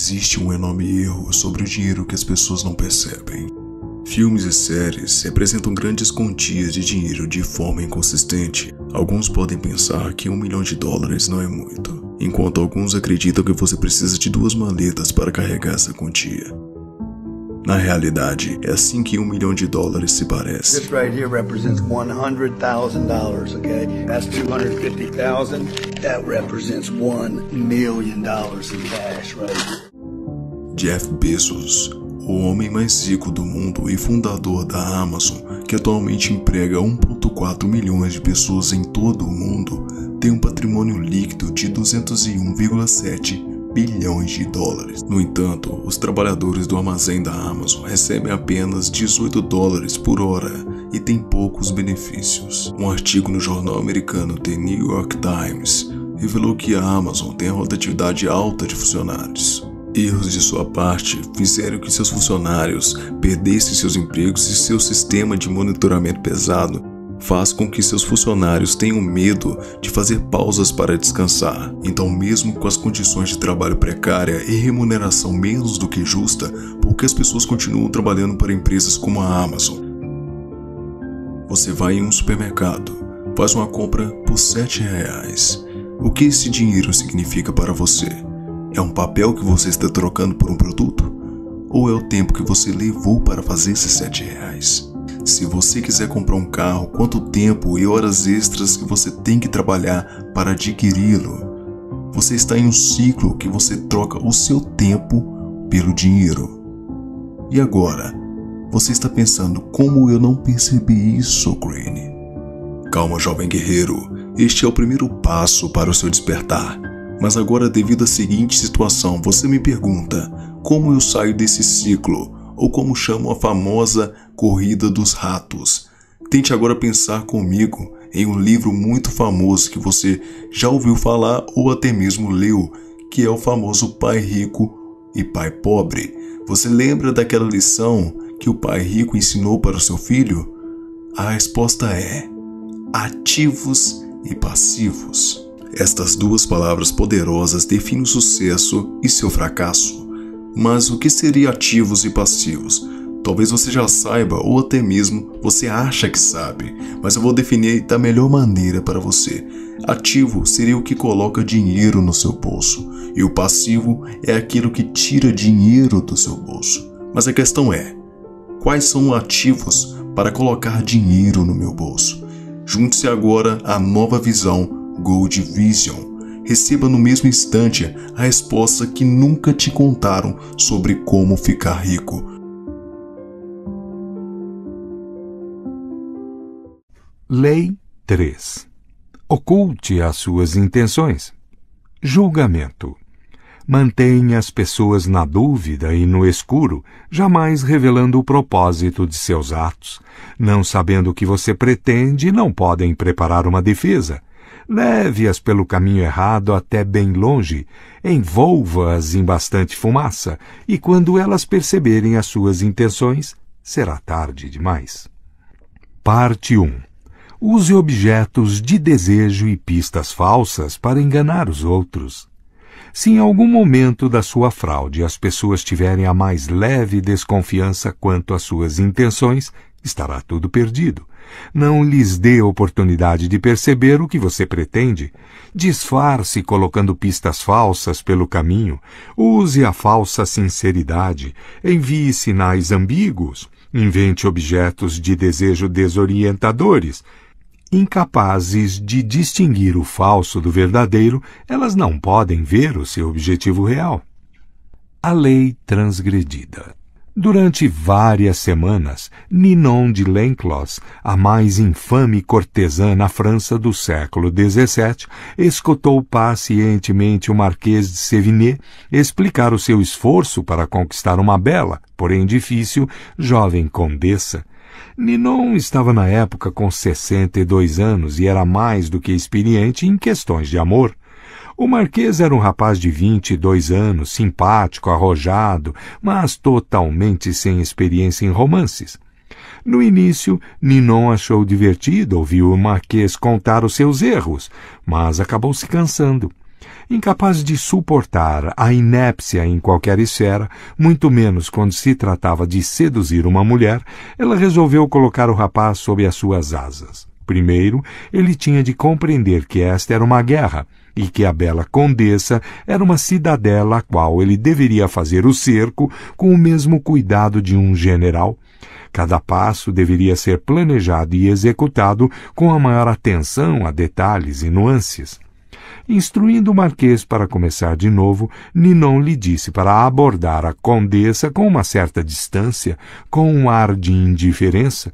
Existe um enorme erro sobre o dinheiro que as pessoas não percebem. Filmes e séries representam grandes quantias de dinheiro de forma inconsistente. Alguns podem pensar que $1 milhão não é muito, enquanto alguns acreditam que você precisa de 2 maletas para carregar essa quantia. Na realidade, é assim que $1 milhão se parece. This right here represents $100,000, okay? That's $250,000. That represents $1 million in cash right here. Jeff Bezos, o homem mais rico do mundo e fundador da Amazon, que atualmente emprega 1,4 milhões de pessoas em todo o mundo, tem um patrimônio líquido de $201,7 bilhões. No entanto, os trabalhadores do armazém da Amazon recebem apenas $18 por hora e têm poucos benefícios. Um artigo no jornal americano The New York Times revelou que a Amazon tem a rotatividade alta de funcionários. Erros de sua parte fizeram que seus funcionários perdessem seus empregos e seu sistema de monitoramento pesado faz com que seus funcionários tenham medo de fazer pausas para descansar. Então, mesmo com as condições de trabalho precária e remuneração menos do que justa, poucas pessoas continuam trabalhando para empresas como a Amazon. Você vai em um supermercado, faz uma compra por R$7. O que esse dinheiro significa para você? É um papel que você está trocando por um produto? Ou é o tempo que você levou para fazer esses R$7? Se você quiser comprar um carro, quanto tempo e horas extras que você tem que trabalhar para adquiri-lo? Você está em um ciclo que você troca o seu tempo pelo dinheiro. E agora, você está pensando, como eu não percebi isso, Crane? Calma, jovem guerreiro, este é o primeiro passo para o seu despertar. Mas agora, devido à seguinte situação, você me pergunta, como eu saio desse ciclo? Ou como chamam a famosa corrida dos ratos. Tente agora pensar comigo em um livro muito famoso que você já ouviu falar ou até mesmo leu, que é o famoso Pai Rico e Pai Pobre. Você lembra daquela lição que o pai rico ensinou para o seu filho? A resposta é ativos e passivos. Estas duas palavras poderosas definem o sucesso e seu fracasso. Mas o que seria ativos e passivos? Talvez você já saiba ou até mesmo você acha que sabe, mas eu vou definir da melhor maneira para você. Ativo seria o que coloca dinheiro no seu bolso e o passivo é aquilo que tira dinheiro do seu bolso. Mas a questão é, quais são os ativos para colocar dinheiro no meu bolso? Junte-se agora à nova visão Gold Vision. Receba no mesmo instante a resposta que nunca te contaram sobre como ficar rico. Lei 3. Oculte as suas intenções. Julgamento. Mantenha as pessoas na dúvida e no escuro, jamais revelando o propósito de seus atos. Não sabendo o que você pretende, não podem preparar uma defesa. Leve-as pelo caminho errado até bem longe, envolva-as em bastante fumaça, e quando elas perceberem as suas intenções, será tarde demais. Parte 1. Use objetos de desejo e pistas falsas para enganar os outros. Se em algum momento da sua fraude as pessoas tiverem a mais leve desconfiança quanto às suas intenções, estará tudo perdido. Não lhes dê oportunidade de perceber o que você pretende. Disfarce colocando pistas falsas pelo caminho. Use a falsa sinceridade. Envie sinais ambíguos. Invente objetos de desejo desorientadores. Incapazes de distinguir o falso do verdadeiro, elas não podem ver o seu objetivo real. A lei transgredida. Durante várias semanas, Ninon de Lenclos, a mais infame cortesã na França do século XVII, escutou pacientemente o Marquês de Sévigné explicar o seu esforço para conquistar uma bela, porém difícil, jovem condessa. Ninon estava na época com 62 anos e era mais do que experiente em questões de amor. O Marquês era um rapaz de 22 anos, simpático, arrojado, mas totalmente sem experiência em romances. No início, Ninon achou divertido ouvir o Marquês contar os seus erros, mas acabou se cansando. Incapaz de suportar a inépcia em qualquer esfera, muito menos quando se tratava de seduzir uma mulher, ela resolveu colocar o rapaz sob as suas asas. Primeiro, ele tinha de compreender que esta era uma guerra e que a bela condessa era uma cidadela a qual ele deveria fazer o cerco com o mesmo cuidado de um general. Cada passo deveria ser planejado e executado com a maior atenção a detalhes e nuances. Instruindo o Marquês para começar de novo, Ninon lhe disse para abordar a condessa com uma certa distância, com um ar de indiferença.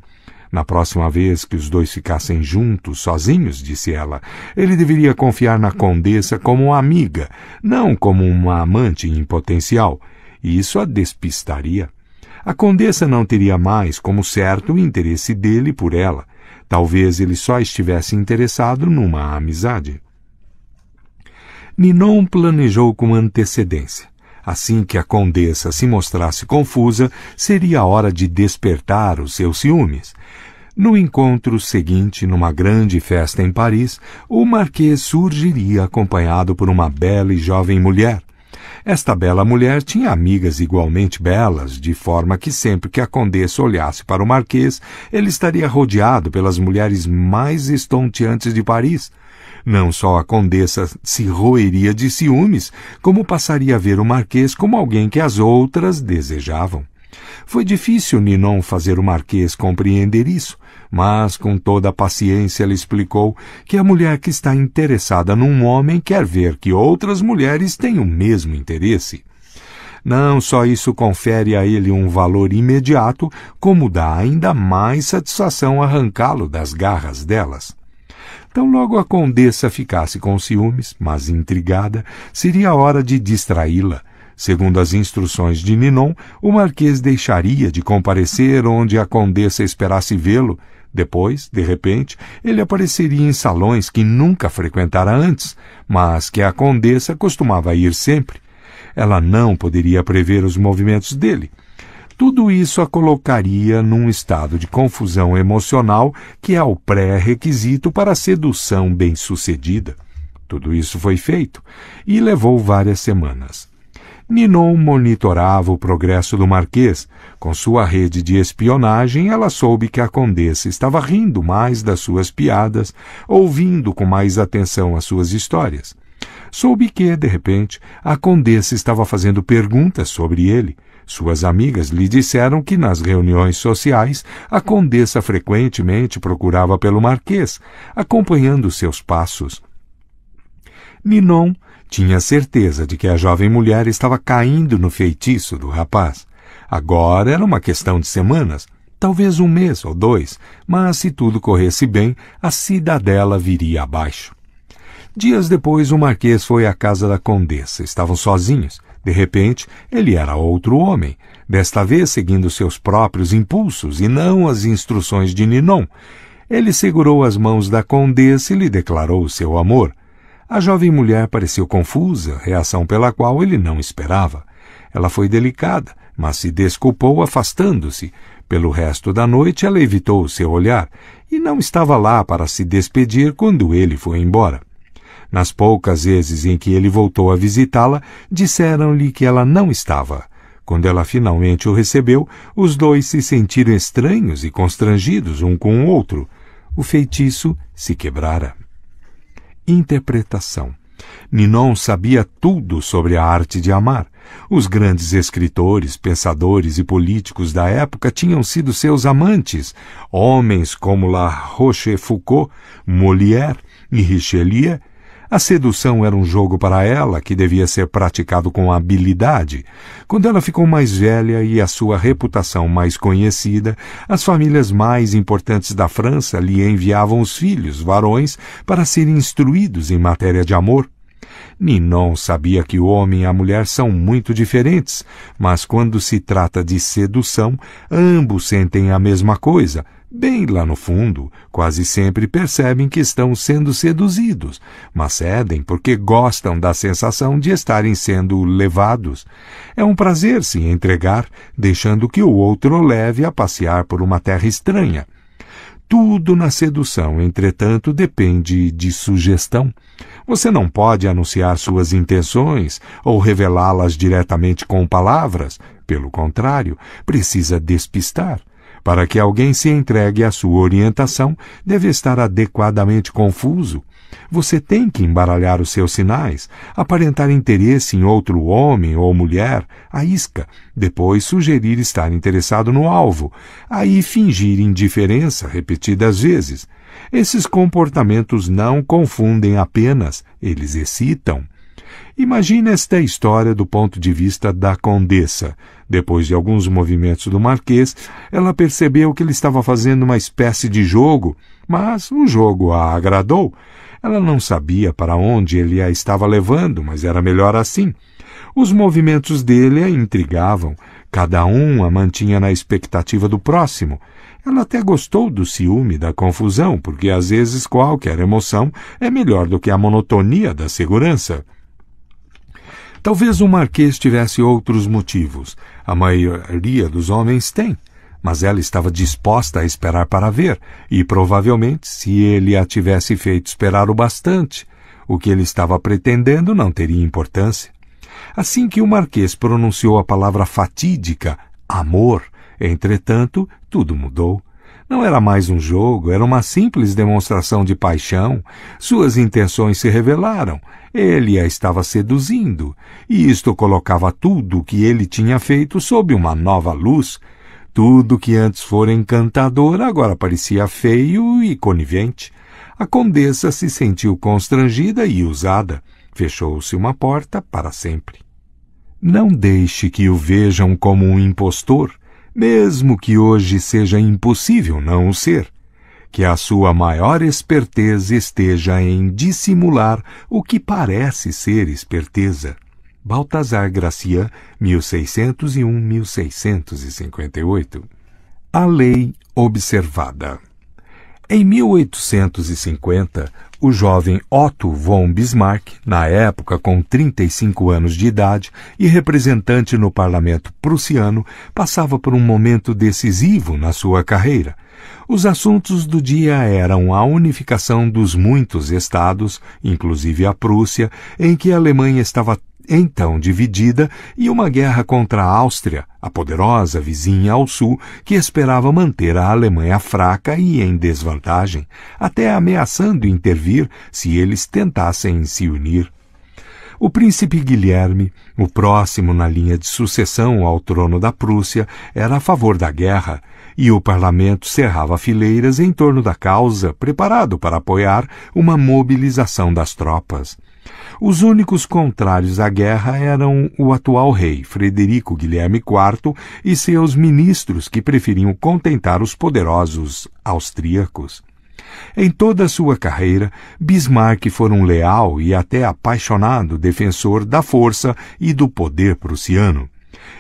Na próxima vez que os dois ficassem juntos, sozinhos, disse ela, ele deveria confiar na condessa como uma amiga, não como uma amante em potencial. E isso a despistaria. A condessa não teria mais como certo o interesse dele por ela. Talvez ele só estivesse interessado numa amizade. Ninon planejou com antecedência. Assim que a condessa se mostrasse confusa, seria a hora de despertar os seus ciúmes. No encontro seguinte, numa grande festa em Paris, o Marquês surgiria acompanhado por uma bela e jovem mulher. Esta bela mulher tinha amigas igualmente belas, de forma que sempre que a condessa olhasse para o Marquês, ele estaria rodeado pelas mulheres mais estonteantes de Paris. Não só a condessa se roeria de ciúmes, como passaria a ver o Marquês como alguém que as outras desejavam. Foi difícil Ninon fazer o Marquês compreender isso, mas com toda a paciência ela explicou que a mulher que está interessada num homem quer ver que outras mulheres têm o mesmo interesse. Não só isso confere a ele um valor imediato, como dá ainda mais satisfação arrancá-lo das garras delas. Tão logo a condessa ficasse com ciúmes, mas intrigada, seria a hora de distraí-la. Segundo as instruções de Ninon, o Marquês deixaria de comparecer onde a condessa esperasse vê-lo. Depois, de repente, ele apareceria em salões que nunca frequentara antes, mas que a condessa costumava ir sempre. Ela não poderia prever os movimentos dele. Tudo isso a colocaria num estado de confusão emocional que é o pré-requisito para a sedução bem-sucedida. Tudo isso foi feito e levou várias semanas. Ninon monitorava o progresso do Marquês. Com sua rede de espionagem, ela soube que a condessa estava rindo mais das suas piadas, ouvindo com mais atenção as suas histórias. Soube que, de repente, a condessa estava fazendo perguntas sobre ele. Suas amigas lhe disseram que nas reuniões sociais a condessa frequentemente procurava pelo Marquês, acompanhando seus passos. Ninon tinha certeza de que a jovem mulher estava caindo no feitiço do rapaz. Agora era uma questão de semanas, talvez um mês ou 2, mas se tudo corresse bem, a cidadela viria abaixo. Dias depois, o Marquês foi à casa da condessa. Estavam sozinhos. De repente, ele era outro homem, desta vez seguindo seus próprios impulsos e não as instruções de Ninon. Ele segurou as mãos da condessa e lhe declarou seu amor. A jovem mulher pareceu confusa, reação pela qual ele não esperava. Ela foi delicada, mas se desculpou afastando-se. Pelo resto da noite ela evitou seu olhar e não estava lá para se despedir quando ele foi embora. Nas poucas vezes em que ele voltou a visitá-la, disseram-lhe que ela não estava. Quando ela finalmente o recebeu, os dois se sentiram estranhos e constrangidos um com o outro. O feitiço se quebrara. Interpretação. Ninon sabia tudo sobre a arte de amar. Os grandes escritores, pensadores e políticos da época tinham sido seus amantes, homens como La Rochefoucauld, Molière e Richelieu. A sedução era um jogo para ela que devia ser praticado com habilidade. Quando ela ficou mais velha e a sua reputação mais conhecida, as famílias mais importantes da França lhe enviavam os filhos varões para serem instruídos em matéria de amor. Ninon sabia que o homem e a mulher são muito diferentes, mas quando se trata de sedução, ambos sentem a mesma coisa. Bem lá no fundo, quase sempre percebem que estão sendo seduzidos, mas cedem porque gostam da sensação de estarem sendo levados. É um prazer se entregar, deixando que o outro o leve a passear por uma terra estranha. Tudo na sedução, entretanto, depende de sugestão. Você não pode anunciar suas intenções ou revelá-las diretamente com palavras. Pelo contrário, precisa despistar. Para que alguém se entregue à sua orientação, deve estar adequadamente confuso. Você tem que embaralhar os seus sinais, aparentar interesse em outro homem ou mulher, à isca, depois sugerir estar interessado no alvo, aí fingir indiferença repetidas vezes. Esses comportamentos não confundem apenas, eles excitam. Imagine esta história do ponto de vista da condessa. Depois de alguns movimentos do marquês, ela percebeu que ele estava fazendo uma espécie de jogo, mas o jogo a agradou. Ela não sabia para onde ele a estava levando, mas era melhor assim. Os movimentos dele a intrigavam. Cada um a mantinha na expectativa do próximo. Ela até gostou do ciúme, da confusão, porque às vezes qualquer emoção é melhor do que a monotonia da segurança. Talvez o marquês tivesse outros motivos. A maioria dos homens tem. Mas ela estava disposta a esperar para ver, e provavelmente, se ele a tivesse feito esperar o bastante, o que ele estava pretendendo não teria importância. Assim que o marquês pronunciou a palavra fatídica, amor, entretanto, tudo mudou. Não era mais um jogo, era uma simples demonstração de paixão. Suas intenções se revelaram. Ele a estava seduzindo, e isto colocava tudo o que ele tinha feito sob uma nova luz. Tudo que antes fora encantador agora parecia feio e conivente. A condessa se sentiu constrangida e usada. Fechou-se uma porta para sempre. Não deixe que o vejam como um impostor, mesmo que hoje seja impossível não o ser. Que a sua maior esperteza esteja em dissimular o que parece ser esperteza. Baltazar Gracián, 1601-1658. A lei observada. Em 1850, o jovem Otto von Bismarck, na época com 35 anos de idade e representante no parlamento prussiano, passava por um momento decisivo na sua carreira. Os assuntos do dia eram a unificação dos muitos estados, inclusive a Prússia, em que a Alemanha estava então dividida, e uma guerra contra a Áustria, a poderosa vizinha ao sul, que esperava manter a Alemanha fraca e em desvantagem, até ameaçando intervir se eles tentassem se unir. O príncipe Guilherme, o próximo na linha de sucessão ao trono da Prússia, era a favor da guerra, e o parlamento cerrava fileiras em torno da causa, preparado para apoiar uma mobilização das tropas. Os únicos contrários à guerra eram o atual rei, Frederico Guilherme IV, e seus ministros, que preferiam contentar os poderosos austríacos. Em toda a sua carreira, Bismarck foi um leal e até apaixonado defensor da força e do poder prussiano.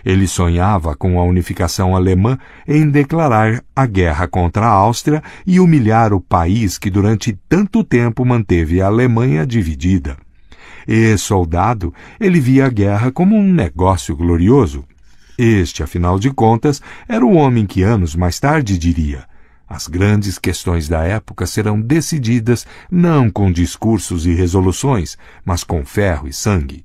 Ele sonhava com a unificação alemã em declarar a guerra contra a Áustria e humilhar o país que durante tanto tempo manteve a Alemanha dividida. E, soldado, ele via a guerra como um negócio glorioso. Este, afinal de contas, era o homem que anos mais tarde diria: as grandes questões da época serão decididas não com discursos e resoluções, mas com ferro e sangue.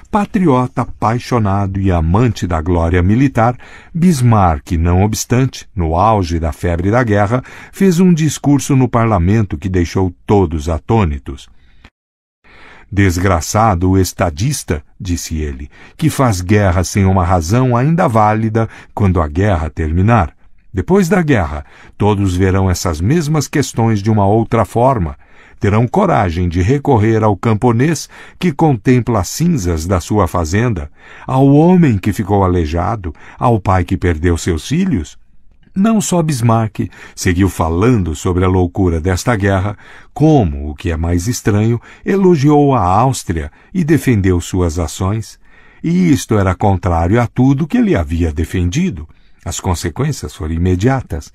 Patriota apaixonado e amante da glória militar, Bismarck, não obstante, no auge da febre da guerra, fez um discurso no parlamento que deixou todos atônitos. Desgraçado o estadista, disse ele, que faz guerra sem uma razão ainda válida quando a guerra terminar. Depois da guerra, todos verão essas mesmas questões de uma outra forma. Terão coragem de recorrer ao camponês que contempla as cinzas da sua fazenda, ao homem que ficou aleijado, ao pai que perdeu seus filhos. Não só Bismarck seguiu falando sobre a loucura desta guerra, como, o que é mais estranho, elogiou a Áustria e defendeu suas ações. E isto era contrário a tudo que ele havia defendido. As consequências foram imediatas.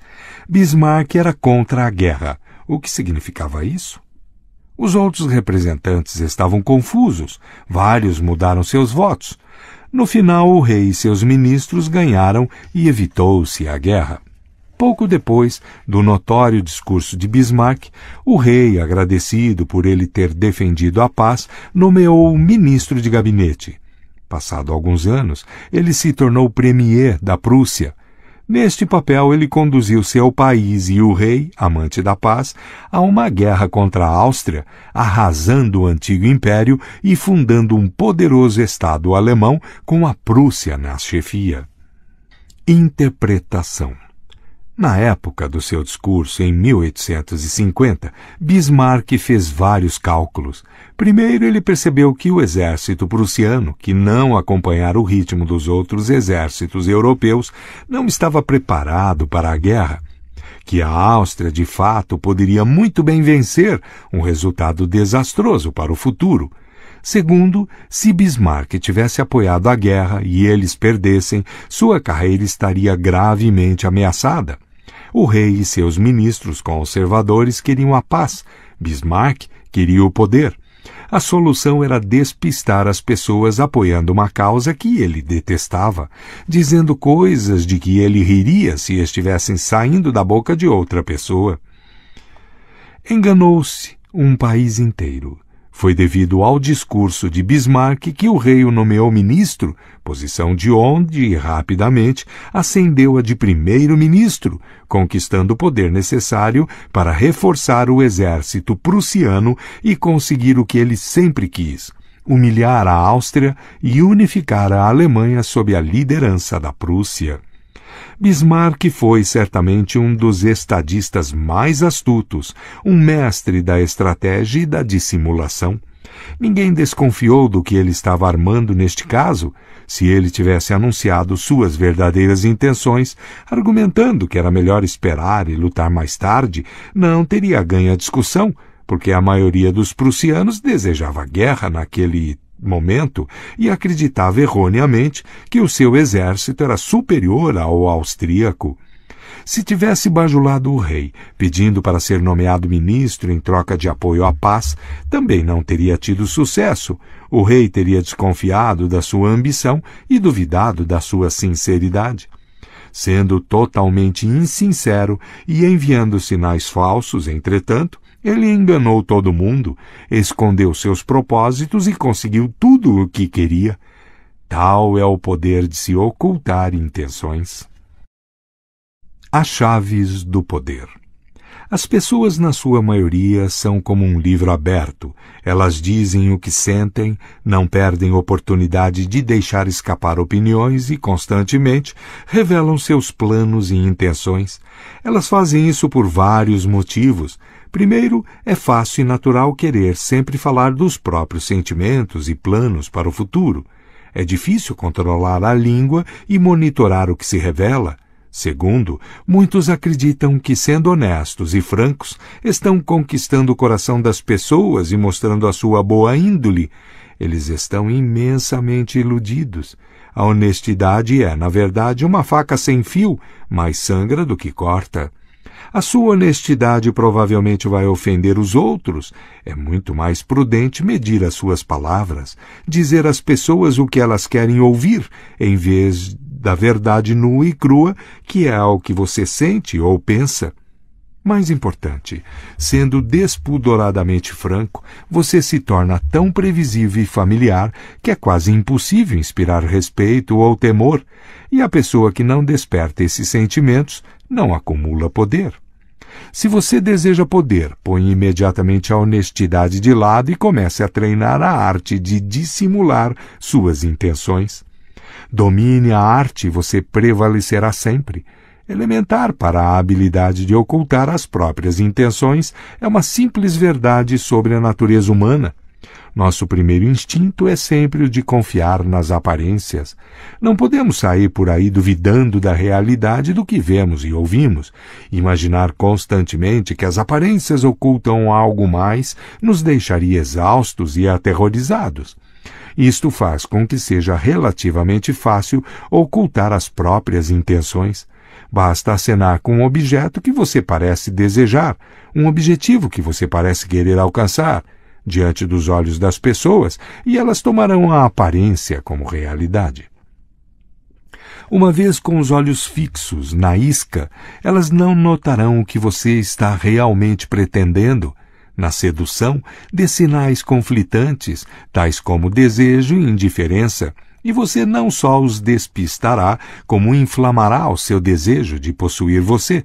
Bismarck era contra a guerra. O que significava isso? Os outros representantes estavam confusos. Vários mudaram seus votos. No final, o rei e seus ministros ganharam e evitou-se a guerra. Pouco depois do notório discurso de Bismarck, o rei, agradecido por ele ter defendido a paz, nomeou ministro de gabinete. Passado alguns anos, ele se tornou premier da Prússia. Neste papel, ele conduziu seu país e o rei, amante da paz, a uma guerra contra a Áustria, arrasando o antigo império e fundando um poderoso Estado alemão com a Prússia na chefia. Interpretação. Na época do seu discurso, em 1850, Bismarck fez vários cálculos. Primeiro, ele percebeu que o exército prussiano, que não acompanhara o ritmo dos outros exércitos europeus, não estava preparado para a guerra. Que a Áustria, de fato, poderia muito bem vencer, um resultado desastroso para o futuro. Segundo, se Bismarck tivesse apoiado a guerra e eles perdessem, sua carreira estaria gravemente ameaçada. O rei e seus ministros conservadores queriam a paz. Bismarck queria o poder. A solução era despistar as pessoas apoiando uma causa que ele detestava, dizendo coisas de que ele riria se estivessem saindo da boca de outra pessoa. Enganou-se um país inteiro. Foi devido ao discurso de Bismarck que o rei o nomeou ministro, posição de onde, rapidamente, ascendeu a de primeiro-ministro, conquistando o poder necessário para reforçar o exército prussiano e conseguir o que ele sempre quis, humilhar a Áustria e unificar a Alemanha sob a liderança da Prússia. Bismarck foi certamente um dos estadistas mais astutos, um mestre da estratégia e da dissimulação. Ninguém desconfiou do que ele estava armando neste caso. Se ele tivesse anunciado suas verdadeiras intenções, argumentando que era melhor esperar e lutar mais tarde, não teria ganho a discussão, porque a maioria dos prussianos desejava guerra naquele momento e acreditava erroneamente que o seu exército era superior ao austríaco. Se tivesse bajulado o rei, pedindo para ser nomeado ministro em troca de apoio à paz, também não teria tido sucesso. O rei teria desconfiado da sua ambição e duvidado da sua sinceridade. Sendo totalmente insincero e enviando sinais falsos, entretanto, ele enganou todo mundo, escondeu seus propósitos e conseguiu tudo o que queria. Tal é o poder de se ocultar intenções. As chaves do poder. As pessoas, na sua maioria, são como um livro aberto. Elas dizem o que sentem, não perdem oportunidade de deixar escapar opiniões e, constantemente, revelam seus planos e intenções. Elas fazem isso por vários motivos. Primeiro, é fácil e natural querer sempre falar dos próprios sentimentos e planos para o futuro. É difícil controlar a língua e monitorar o que se revela. Segundo, muitos acreditam que, sendo honestos e francos, estão conquistando o coração das pessoas e mostrando a sua boa índole. Eles estão imensamente iludidos. A honestidade é, na verdade, uma faca sem fio, mais sangra do que corta. A sua honestidade provavelmente vai ofender os outros. É muito mais prudente medir as suas palavras, dizer às pessoas o que elas querem ouvir, em vez da verdade nua e crua, que é o que você sente ou pensa. Mais importante, sendo despudoradamente franco, você se torna tão previsível e familiar que é quase impossível inspirar respeito ou temor, e a pessoa que não desperta esses sentimentos não acumula poder. Se você deseja poder, põe imediatamente a honestidade de lado e comece a treinar a arte de dissimular suas intenções. Domine a arte e você prevalecerá sempre. Elementar para a habilidade de ocultar as próprias intenções é uma simples verdade sobre a natureza humana. Nosso primeiro instinto é sempre o de confiar nas aparências. Não podemos sair por aí duvidando da realidade do que vemos e ouvimos. Imaginar constantemente que as aparências ocultam algo mais nos deixaria exaustos e aterrorizados. Isto faz com que seja relativamente fácil ocultar as próprias intenções. Basta acenar com um objeto que você parece desejar, um objetivo que você parece querer alcançar, diante dos olhos das pessoas, e elas tomarão a aparência como realidade. Uma vez com os olhos fixos na isca, elas não notarão o que você está realmente pretendendo. Na sedução, dê sinais conflitantes, tais como desejo e indiferença, e você não só os despistará, como inflamará o seu desejo de possuir você.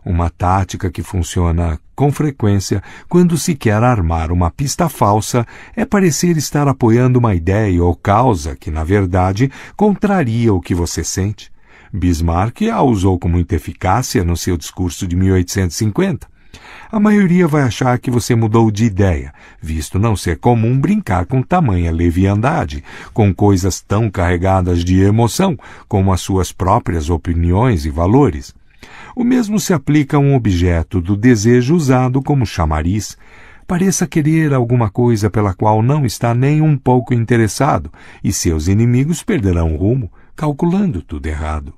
Uma tática que funciona com frequência quando se quer armar uma pista falsa é parecer estar apoiando uma ideia ou causa que, na verdade, contraria o que você sente. Bismarck a usou com muita eficácia no seu discurso de 1850. A maioria vai achar que você mudou de ideia, visto não ser comum brincar com tamanha leviandade, com coisas tão carregadas de emoção como as suas próprias opiniões e valores. O mesmo se aplica a um objeto do desejo usado como chamariz. Pareça querer alguma coisa pela qual não está nem um pouco interessado, e seus inimigos perderão o rumo, calculando tudo errado.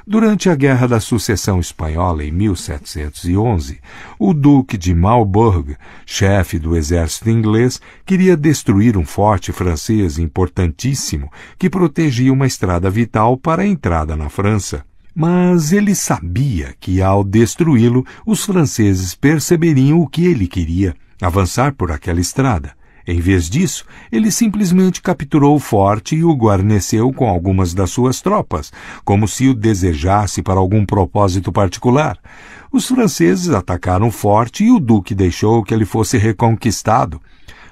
Durante a Guerra da Sucessão Espanhola, em 1711, o Duque de Marlborough, chefe do exército inglês, queria destruir um forte francês importantíssimo que protegia uma estrada vital para a entrada na França. Mas ele sabia que, ao destruí-lo, os franceses perceberiam o que ele queria, avançar por aquela estrada. Em vez disso, ele simplesmente capturou o forte e o guarneceu com algumas das suas tropas, como se o desejasse para algum propósito particular. Os franceses atacaram o forte e o duque deixou que ele fosse reconquistado.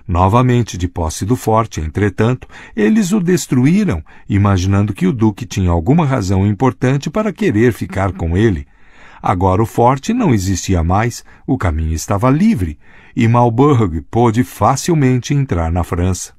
Novamente de posse do forte, entretanto, eles o destruíram, imaginando que o duque tinha alguma razão importante para querer ficar com ele. Agora o forte não existia mais, o caminho estava livre, e Marlborough pôde facilmente entrar na França.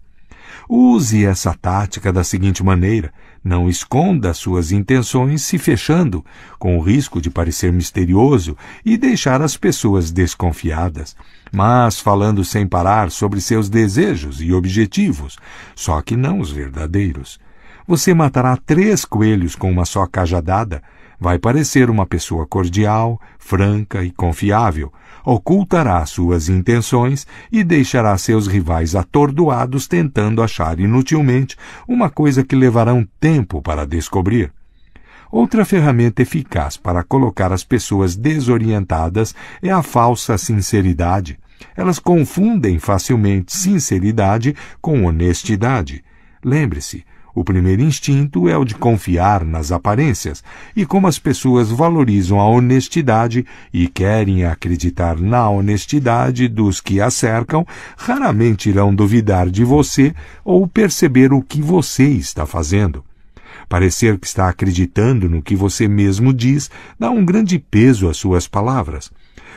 Use essa tática da seguinte maneira: não esconda suas intenções se fechando, com o risco de parecer misterioso e deixar as pessoas desconfiadas, mas falando sem parar sobre seus desejos e objetivos, só que não os verdadeiros. Você matará 3 coelhos com uma só cajadada. Vai parecer uma pessoa cordial, franca e confiável, ocultará suas intenções e deixará seus rivais atordoados tentando achar inutilmente uma coisa que levarão tempo para descobrir. Outra ferramenta eficaz para colocar as pessoas desorientadas é a falsa sinceridade. Elas confundem facilmente sinceridade com honestidade. Lembre-se, o primeiro instinto é o de confiar nas aparências, e como as pessoas valorizam a honestidade e querem acreditar na honestidade dos que a cercam, raramente irão duvidar de você ou perceber o que você está fazendo. Parecer que está acreditando no que você mesmo diz dá um grande peso às suas palavras.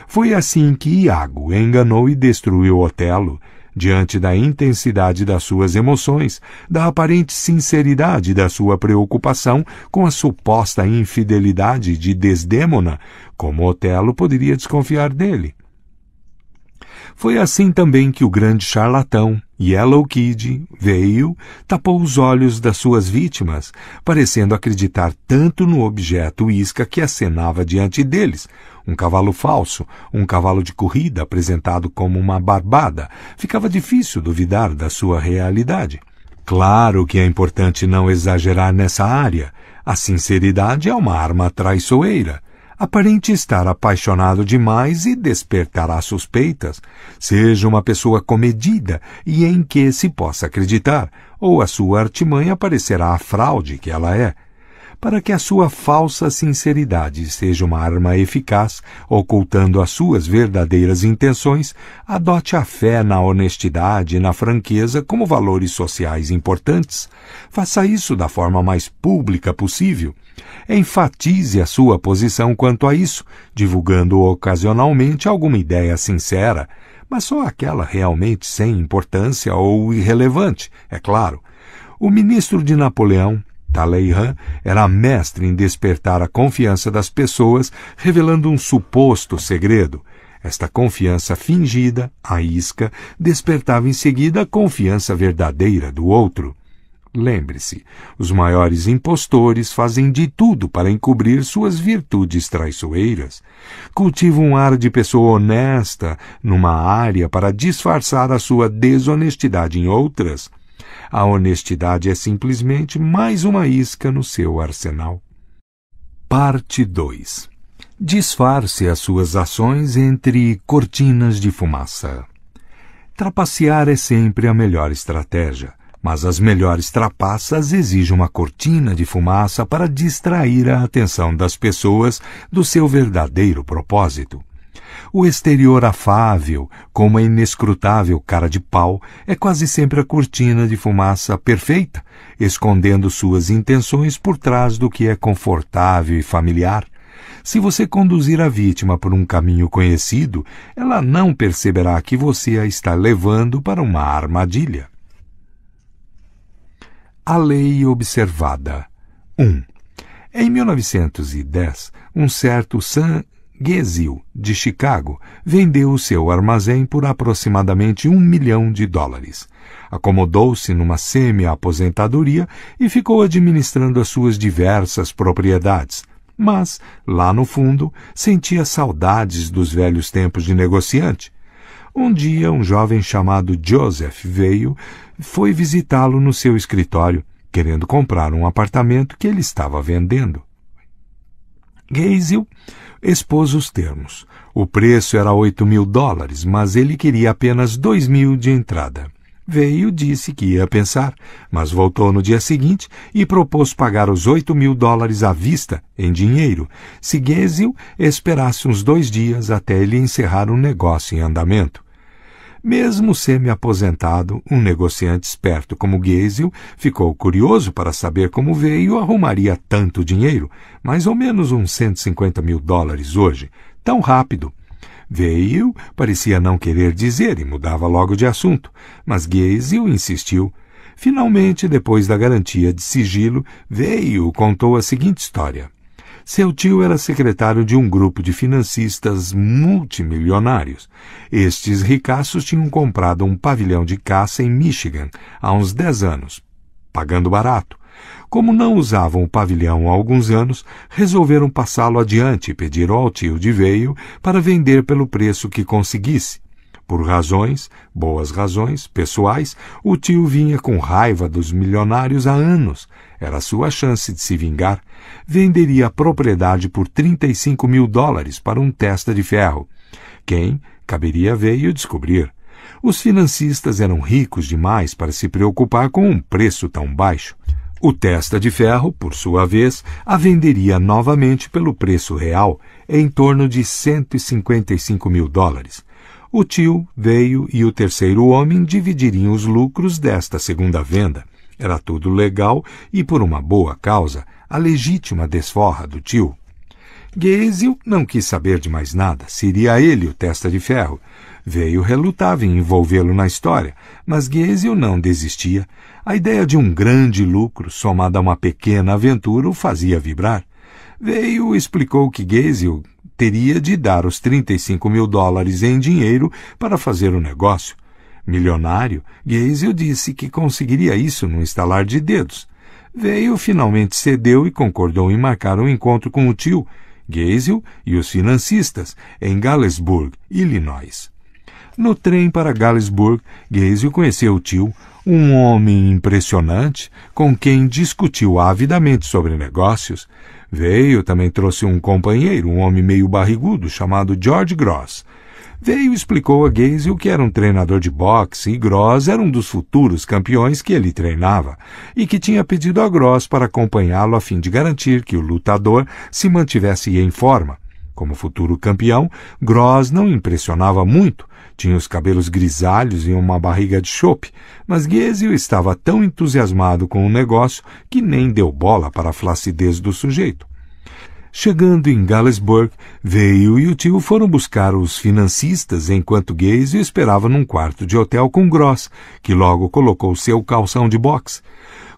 Foi assim que Iago enganou e destruiu Otelo. Diante da intensidade das suas emoções, da aparente sinceridade da sua preocupação com a suposta infidelidade de Desdémona, como Otelo poderia desconfiar dele? Foi assim também que o grande charlatão, Yellow Kid, veio, tapou os olhos das suas vítimas, parecendo acreditar tanto no objeto isca que acenava diante deles, um cavalo falso, um cavalo de corrida apresentado como uma barbada. Ficava difícil duvidar da sua realidade. Claro que é importante não exagerar nessa área. A sinceridade é uma arma traiçoeira. Aparente estar apaixonado demais e despertará suspeitas. Seja uma pessoa comedida e em que se possa acreditar, ou a sua artimanha parecerá a fraude que ela é. Para que a sua falsa sinceridade seja uma arma eficaz, ocultando as suas verdadeiras intenções, adote a fé na honestidade e na franqueza como valores sociais importantes. Faça isso da forma mais pública possível. Enfatize a sua posição quanto a isso, divulgando ocasionalmente alguma ideia sincera, mas só aquela realmente sem importância ou irrelevante, é claro. O ministro de Napoleão, Talleyrand, era mestre em despertar a confiança das pessoas, revelando um suposto segredo. Esta confiança fingida, a isca, despertava em seguida a confiança verdadeira do outro. Lembre-se, os maiores impostores fazem de tudo para encobrir suas virtudes traiçoeiras. Cultivam um ar de pessoa honesta numa área para disfarçar a sua desonestidade em outras. A honestidade é simplesmente mais uma isca no seu arsenal. Parte 2. Disfarce as suas ações entre cortinas de fumaça. Trapacear é sempre a melhor estratégia, mas as melhores trapaças exigem uma cortina de fumaça para distrair a atenção das pessoas do seu verdadeiro propósito. O exterior afável, com uma inescrutável cara de pau, é quase sempre a cortina de fumaça perfeita, escondendo suas intenções por trás do que é confortável e familiar. Se você conduzir a vítima por um caminho conhecido, ela não perceberá que você a está levando para uma armadilha. A lei observada. 1. Em 1910, um certo Sam Geisel, de Chicago, vendeu o seu armazém por aproximadamente $1 milhão. Acomodou-se numa semi-aposentadoria e ficou administrando as suas diversas propriedades. Mas, lá no fundo, sentia saudades dos velhos tempos de negociante. Um dia, um jovem chamado Joseph foi visitá-lo no seu escritório, querendo comprar um apartamento que ele estava vendendo. Geisel expôs os termos. O preço era $8 mil, mas ele queria apenas $2 mil de entrada. Disse que ia pensar, mas voltou no dia seguinte e propôs pagar os $8 mil à vista, em dinheiro, se Geisel esperasse uns 2 dias até ele encerrar um negócio em andamento. Mesmo semi-aposentado, um negociante esperto como Geisel ficou curioso para saber como arrumaria tanto dinheiro, mais ou menos uns $150 mil hoje, tão rápido. Parecia não querer dizer e mudava logo de assunto, mas Geisel insistiu. Finalmente, depois da garantia de sigilo, contou a seguinte história. Seu tio era secretário de um grupo de financistas multimilionários. Estes ricaços tinham comprado um pavilhão de caça em Michigan há uns 10 anos, pagando barato. Como não usavam o pavilhão há alguns anos, resolveram passá-lo adiante e pediram ao tio de para vender pelo preço que conseguisse. Por boas razões, pessoais, o tio vinha com raiva dos milionários há anos. Era sua chance de se vingar. Venderia a propriedade por $35 mil para um testa de ferro. Quem? Caberia descobrir. Os financistas eram ricos demais para se preocupar com um preço tão baixo. O testa de ferro, por sua vez, a venderia novamente pelo preço real, em torno de $155 mil. O tio e o terceiro homem dividiriam os lucros desta segunda venda. Era tudo legal e por uma boa causa, a legítima desforra do tio. Geisel não quis saber de mais nada, seria ele o testa de ferro. Relutava em envolvê-lo na história, mas Geisel não desistia. A ideia de um grande lucro, somada a uma pequena aventura, o fazia vibrar. Explicou que Geisel teria de dar os $35 mil em dinheiro para fazer o negócio. Milionário, Geisel disse que conseguiria isso num estalar de dedos. Finalmente cedeu e concordou em marcar um encontro com o tio, Geisel e os financistas, em Galesburg, Illinois. No trem para Galesburg, Geisel conheceu o tio, um homem impressionante, com quem discutiu avidamente sobre negócios. Também trouxe um companheiro, um homem meio barrigudo, chamado George Gross. Explicou a Geisel que era um treinador de boxe e Gross era um dos futuros campeões que ele treinava e que tinha pedido a Gross para acompanhá-lo a fim de garantir que o lutador se mantivesse em forma. Como futuro campeão, Gross não impressionava muito, tinha os cabelos grisalhos e uma barriga de chope, mas Geisel estava tão entusiasmado com o negócio que nem deu bola para a flacidez do sujeito. Chegando em Galesburg, e o tio foram buscar os financistas enquanto Geisel esperava num quarto de hotel com Gross, que logo colocou seu calção de boxe.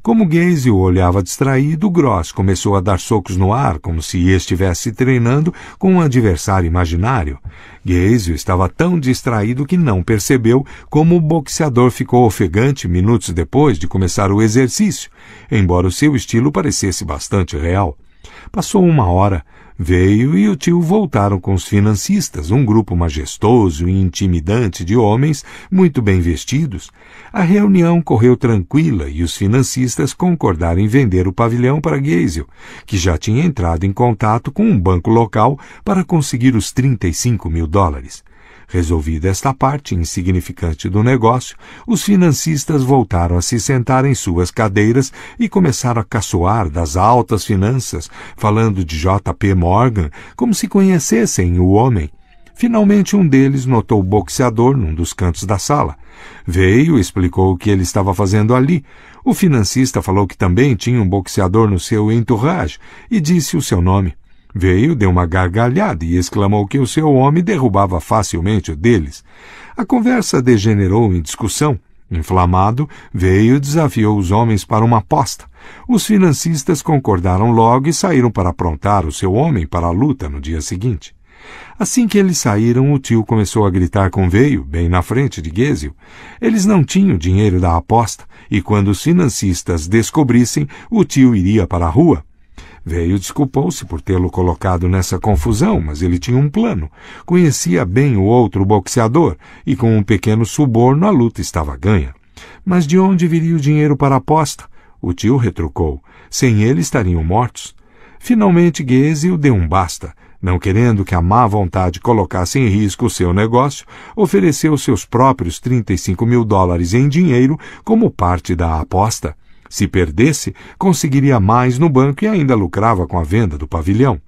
Como Geisel olhava distraído, Gross começou a dar socos no ar, como se estivesse treinando com um adversário imaginário. Geisel estava tão distraído que não percebeu como o boxeador ficou ofegante minutos depois de começar o exercício, embora o seu estilo parecesse bastante real. Passou 1 hora. Veio e o tio voltaram com os financistas, um grupo majestoso e intimidante de homens muito bem vestidos. A reunião correu tranquila e os financistas concordaram em vender o pavilhão para Geisel, que já tinha entrado em contato com um banco local para conseguir os $35.000. Resolvida esta parte insignificante do negócio, os financistas voltaram a se sentar em suas cadeiras e começaram a caçoar das altas finanças, falando de J.P. Morgan como se conhecessem o homem. Finalmente um deles notou o boxeador num dos cantos da sala. Veio e explicou o que ele estava fazendo ali. O financista falou que também tinha um boxeador no seu entourage e disse o seu nome. Veio, deu uma gargalhada e exclamou que o seu homem derrubava facilmente o deles. A conversa degenerou em discussão. Inflamado, Veio desafiou os homens para uma aposta. Os financistas concordaram logo e saíram para aprontar o seu homem para a luta no dia seguinte. Assim que eles saíram, o tio começou a gritar com Veio, bem na frente de Geisel. Eles não tinham dinheiro da aposta, e quando os financistas descobrissem, o tio iria para a rua. Veio desculpou-se por tê-lo colocado nessa confusão, mas ele tinha um plano. Conhecia bem o outro boxeador, e com um pequeno suborno a luta estava ganha. Mas de onde viria o dinheiro para a aposta? O tio retrucou. Sem ele estariam mortos. Finalmente Geisel deu um basta. Não querendo que a má vontade colocasse em risco o seu negócio, ofereceu seus próprios $35.000 em dinheiro como parte da aposta. Se perdesse, conseguiria mais no banco e ainda lucrava com a venda do pavilhão.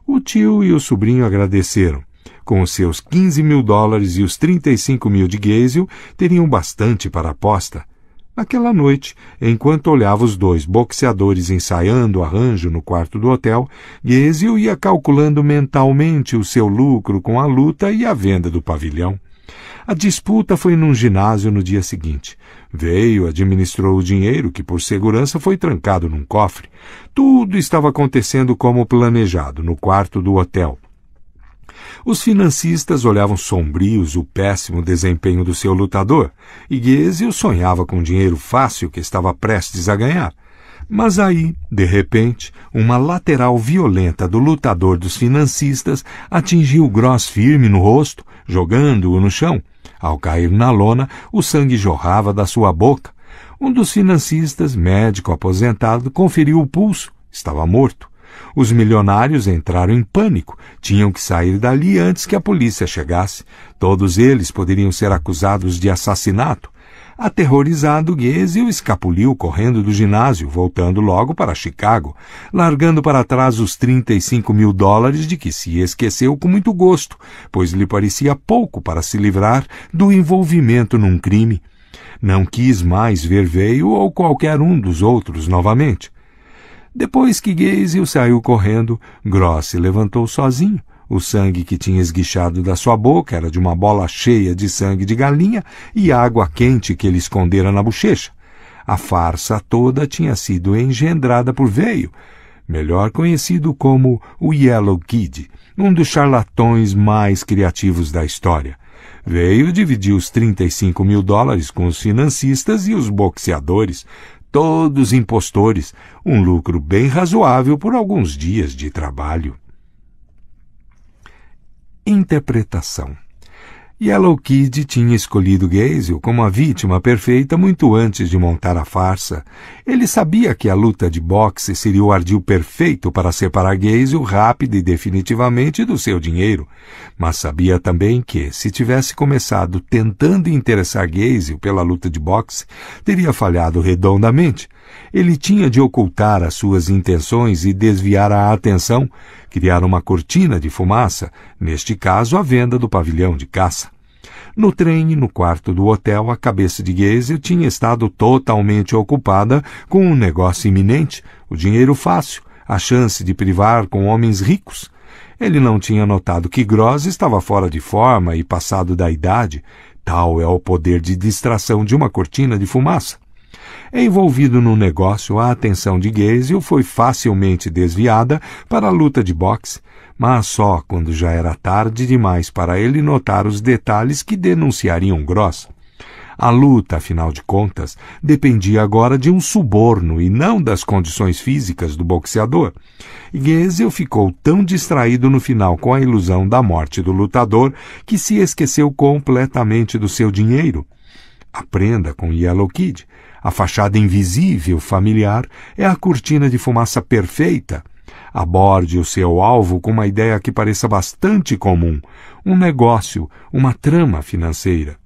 O tio e o sobrinho agradeceram. Com os seus $15.000 e os $35.000 de Geisel, teriam bastante para a aposta. Naquela noite, enquanto olhava os dois boxeadores ensaiando o arranjo no quarto do hotel, Geisel ia calculando mentalmente o seu lucro com a luta e a venda do pavilhão. A disputa foi num ginásio no dia seguinte. Veio, administrou o dinheiro, que por segurança foi trancado num cofre. Tudo estava acontecendo como planejado, no quarto do hotel. Os financistas olhavam sombrios o péssimo desempenho do seu lutador, e Geisel sonhava com o dinheiro fácil que estava prestes a ganhar. Mas aí, de repente, uma lateral violenta do lutador dos financistas atingiu Gross firme no rosto, jogando-o no chão. Ao cair na lona, o sangue jorrava da sua boca. Um dos financistas, médico aposentado, conferiu o pulso. Estava morto. Os milionários entraram em pânico. Tinham que sair dali antes que a polícia chegasse. Todos eles poderiam ser acusados de assassinato. Aterrorizado, Geisel escapuliu correndo do ginásio, voltando logo para Chicago, largando para trás os $35.000 de que se esqueceu com muito gosto, pois lhe parecia pouco para se livrar do envolvimento num crime. Não quis mais ver Veio ou qualquer um dos outros novamente. Depois que Geisel saiu correndo, Gross se levantou sozinho. O sangue que tinha esguichado da sua boca era de uma bola cheia de sangue de galinha e água quente que ele escondera na bochecha. A farsa toda tinha sido engendrada por Veio, melhor conhecido como o Yellow Kid, um dos charlatões mais criativos da história. Veio dividiu os $35.000 com os financistas e os boxeadores, todos impostores, um lucro bem razoável por alguns dias de trabalho. Interpretação. Yellow Kid tinha escolhido Geisel como a vítima perfeita muito antes de montar a farsa. Ele sabia que a luta de boxe seria o ardil perfeito para separar Geisel rápida e definitivamente do seu dinheiro, mas sabia também que, se tivesse começado tentando interessar Geisel pela luta de boxe, teria falhado redondamente. Ele tinha de ocultar as suas intenções e desviar a atenção, criar uma cortina de fumaça, neste caso a venda do pavilhão de caça. No trem e no quarto do hotel, a cabeça de Geisel tinha estado totalmente ocupada com um negócio iminente, o dinheiro fácil, a chance de privar com homens ricos. Ele não tinha notado que Gross estava fora de forma e passado da idade. Tal é o poder de distração de uma cortina de fumaça. Envolvido no negócio, a atenção de Geisel foi facilmente desviada para a luta de boxe, mas só quando já era tarde demais para ele notar os detalhes que denunciariam Gross. A luta, afinal de contas, dependia agora de um suborno e não das condições físicas do boxeador. Geisel ficou tão distraído no final com a ilusão da morte do lutador que se esqueceu completamente do seu dinheiro. Aprenda com Yellow Kid. A fachada invisível familiar é a cortina de fumaça perfeita. Aborde o seu alvo com uma ideia que pareça bastante comum, um negócio, uma trama financeira.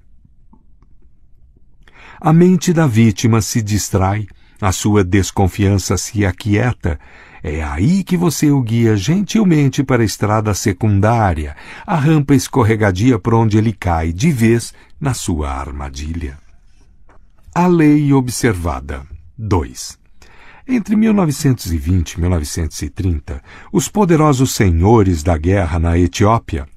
A mente da vítima se distrai, a sua desconfiança se aquieta. É aí que você o guia gentilmente para a estrada secundária, a rampa escorregadia por onde ele cai de vez na sua armadilha. A lei observada. 2. Entre 1920 e 1930, os poderosos senhores da guerra na Etiópia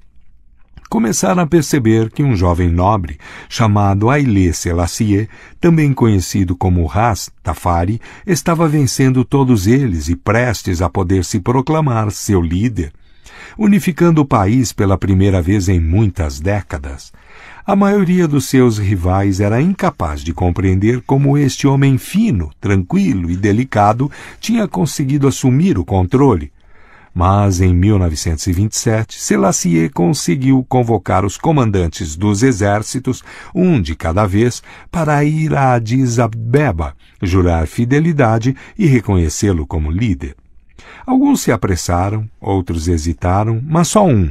começaram a perceber que um jovem nobre chamado Haile Selassie, também conhecido como Ras Tafari, estava vencendo todos eles e prestes a poder se proclamar seu líder, unificando o país pela primeira vez em muitas décadas. A maioria dos seus rivais era incapaz de compreender como este homem fino, tranquilo e delicado tinha conseguido assumir o controle. Mas, em 1927, Selassie conseguiu convocar os comandantes dos exércitos, um de cada vez, para ir a Addis Abeba, jurar fidelidade e reconhecê-lo como líder. Alguns se apressaram, outros hesitaram, mas só um,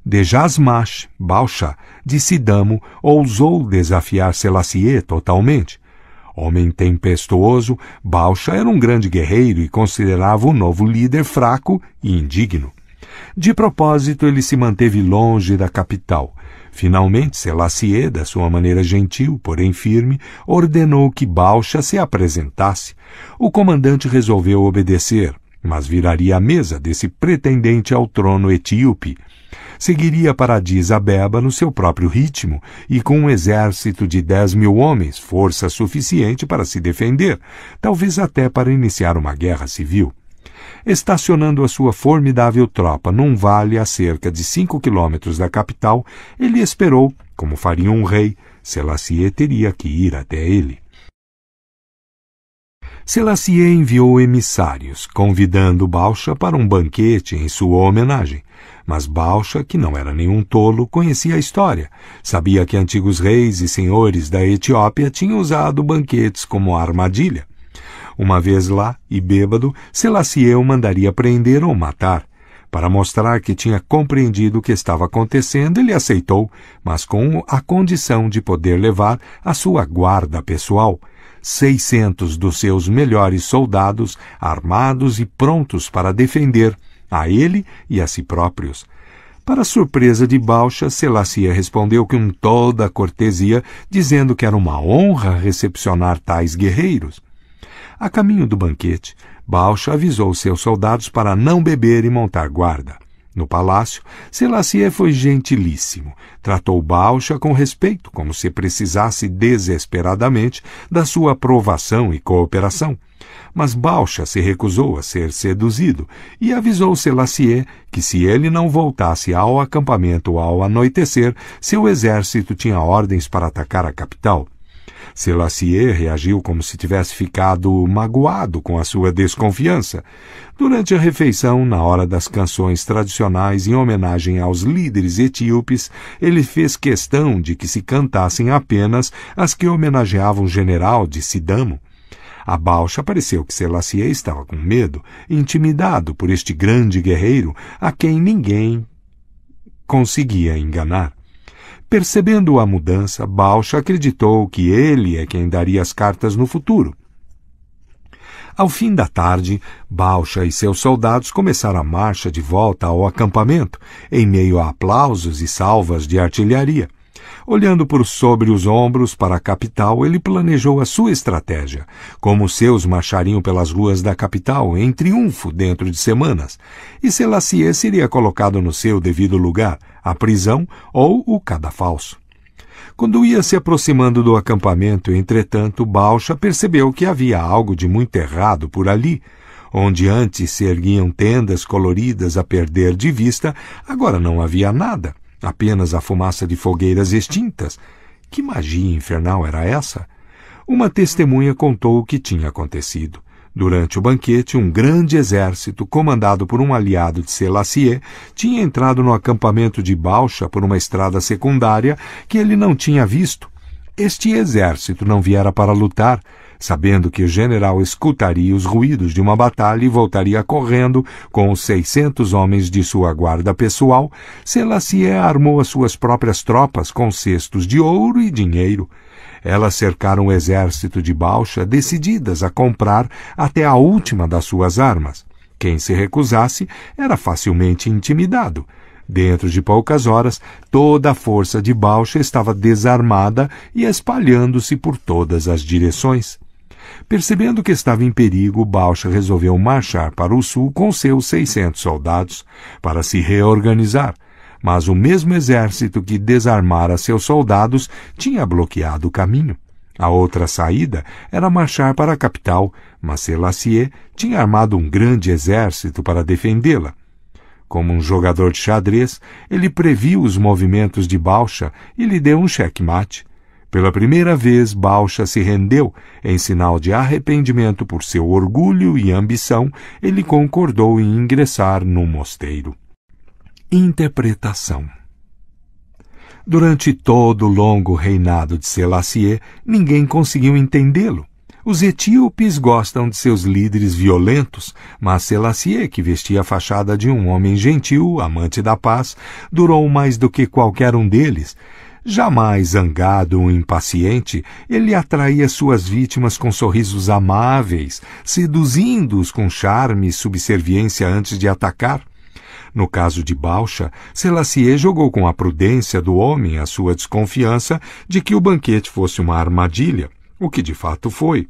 Dejasmash Balcha, de Sidamo, ousou desafiar Selassie totalmente. Homem tempestuoso, Balcha era um grande guerreiro e considerava o novo líder fraco e indigno. De propósito, ele se manteve longe da capital. Finalmente, Selassie, da sua maneira gentil, porém firme, ordenou que Balcha se apresentasse. O comandante resolveu obedecer, mas viraria a mesa desse pretendente ao trono etíope. Seguiria para Addis Abeba no seu próprio ritmo e com um exército de 10.000 homens, força suficiente para se defender, talvez até para iniciar uma guerra civil. Estacionando a sua formidável tropa num vale a cerca de 5 quilômetros da capital, ele esperou, como faria um rei. Selassie teria que ir até ele. Selassie enviou emissários, convidando Balcha para um banquete em sua homenagem. Mas Balcha, que não era nenhum tolo, conhecia a história. Sabia que antigos reis e senhores da Etiópia tinham usado banquetes como armadilha. Uma vez lá, e bêbado, Selassie o mandaria prender ou matar. Para mostrar que tinha compreendido o que estava acontecendo, ele aceitou, mas com a condição de poder levar a sua guarda pessoal, 600 dos seus melhores soldados, armados e prontos para defender a ele e a si próprios. Para surpresa de Balcha, Selassie respondeu com toda a cortesia, dizendo que era uma honra recepcionar tais guerreiros. A caminho do banquete, Balcha avisou seus soldados para não beber e montar guarda. No palácio, Selassie foi gentilíssimo. Tratou Balcha com respeito, como se precisasse desesperadamente da sua aprovação e cooperação. Mas Balcha se recusou a ser seduzido e avisou Selassie que se ele não voltasse ao acampamento ao anoitecer, seu exército tinha ordens para atacar a capital. Selassie reagiu como se tivesse ficado magoado com a sua desconfiança. Durante a refeição, na hora das canções tradicionais em homenagem aos líderes etíopes, ele fez questão de que se cantassem apenas as que homenageavam o general de Sidamo. A Balcha pareceu que Selassie estava com medo, intimidado por este grande guerreiro a quem ninguém conseguia enganar. Percebendo a mudança, Balcha acreditou que ele é quem daria as cartas no futuro. Ao fim da tarde, Balcha e seus soldados começaram a marcha de volta ao acampamento, em meio a aplausos e salvas de artilharia. Olhando por sobre os ombros para a capital, ele planejou a sua estratégia, como os seus marchariam pelas ruas da capital em triunfo dentro de semanas, e Selassie seria colocado no seu devido lugar, a prisão ou o cadafalso. Quando ia se aproximando do acampamento, entretanto, Balcha percebeu que havia algo de muito errado por ali. Onde antes se erguiam tendas coloridas a perder de vista, agora não havia nada. Apenas a fumaça de fogueiras extintas. Que magia infernal era essa? Uma testemunha contou o que tinha acontecido. Durante o banquete, um grande exército, comandado por um aliado de Selassie, tinha entrado no acampamento de Bausha por uma estrada secundária que ele não tinha visto. Este exército não viera para lutar. Sabendo que o general escutaria os ruídos de uma batalha e voltaria correndo com os 600 homens de sua guarda pessoal, Selassie armou as suas próprias tropas com cestos de ouro e dinheiro. Elas cercaram o exército de Bausha, decididas a comprar até a última das suas armas. Quem se recusasse era facilmente intimidado. Dentro de poucas horas, toda a força de Bausha estava desarmada e espalhando-se por todas as direções. Percebendo que estava em perigo, Bausha resolveu marchar para o sul com seus 600 soldados para se reorganizar. Mas o mesmo exército que desarmara seus soldados tinha bloqueado o caminho. A outra saída era marchar para a capital, mas Selassie tinha armado um grande exército para defendê-la. Como um jogador de xadrez, ele previu os movimentos de Bausha e lhe deu um xeque-mate. Pela primeira vez, Bausha se rendeu. Em sinal de arrependimento por seu orgulho e ambição, ele concordou em ingressar no mosteiro. Interpretação. Durante todo o longo reinado de Selassie, ninguém conseguiu entendê-lo. Os etíopes gostam de seus líderes violentos, mas Selassie, que vestia a fachada de um homem gentil, amante da paz, durou mais do que qualquer um deles. Jamais zangado ou impaciente, ele atraía suas vítimas com sorrisos amáveis, seduzindo-os com charme e subserviência antes de atacar. No caso de Bausha, Selassie jogou com a prudência do homem a sua desconfiança de que o banquete fosse uma armadilha, o que de fato foi.